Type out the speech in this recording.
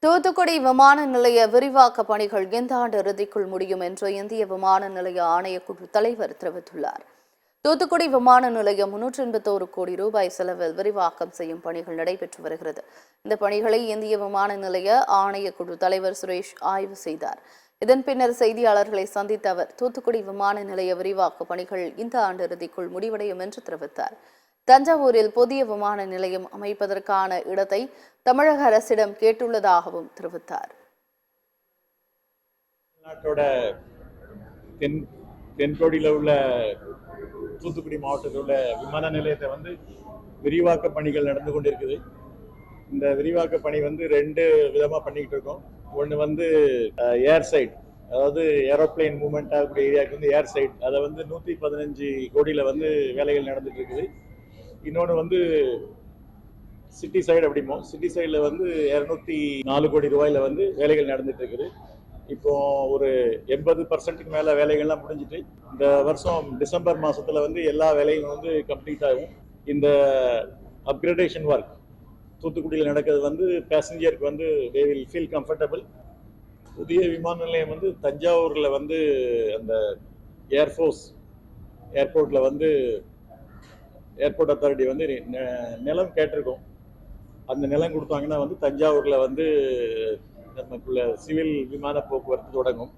தூத்துக்குடி விமான நிலைய விரிவாக்க பணிகள் இந்த ஆண்டு இறுதிக்குள் முடியும் என்று இந்திய விமான நிலைய ஆணையக்குழு தலைவர் தெரிவித்துள்ளார். தூத்துக்குடி விமான நிலையம் 381 கோடி ரூபாய் செலவில் விரிவாக்கம் செய்யும் பணிகள் நடைபெற்று வருகிறது. இந்த பணிகளை இந்திய விமான நிலைய ஆணையக்குழு தலைவர் சுரேஷ் ஆய்வு செய்தார். இதன் பின்னர் செய்தியாளர்களை சந்தித்த அவர், தூத்துக்குடி விமான நிலைய விரிவாக்க பணிகள் இந்த ஆண்டு இறுதிக்குள் முடிவடையும் என்று தெரிவித்தார். தஞ்சாவூரில் புதிய விமான நிலையம் அமைப்பதற்கான இடத்தை தமிழக அரசிடம் கேட்டுள்ளதாகவும் தெரிவித்தார். தென்கோடியில் உள்ள தூத்துக்குடி மாவட்டத்தில் உள்ள விமான நிலையத்தை விரிவாக்க பணிகள் நடந்து கொண்டிருக்குது. இந்த விரிவாக்க பணி ரெண்டு விதமாக பண்ணிக்கிட்டு இருக்கோம். ஒன்று ஏர் சைட், அதாவது ஏரோப்ளைன் மூவ்மெண்ட் ஆகக்கூடிய ஏரியாவுக்கு ஏர் சைட், அதை 115 கோடியில் வேலைகள் நடந்துட்டு இருக்குது. இன்னொன்று சிட்டி சைடு அப்படிமோ, சிட்டி சைடில் 204 கோடி ரூபாயில் வேலைகள் நடந்துட்டு இருக்குது. இப்போ ஒரு 80% மேலே வேலைகள்லாம் முடிஞ்சிட்டு இந்த வருஷம் டிசம்பர் மாதத்தில் எல்லா வேலையும் கம்ப்ளீட் ஆகும். இந்த அப்கிரேடேஷன் ஒர்க் தூத்துக்குடியில் நடக்கிறது பேசஞ்சருக்கு தே வில் ஃபீல் கம்ஃபர்டபுள். புதிய விமான நிலையம் தஞ்சாவூரில் அந்த ஏர்ஃபோர்ஸ் ஏர்போர்ட்டில் ஏர்போர்ட் அத்தாரிட்டி நிலம் கேட்டிருக்கோம். அந்த நிலம் கொடுத்தாங்கன்னா தஞ்சாவூரில் நமக்குள்ள சிவில் விமான போக்குவரத்து தொடங்கும்.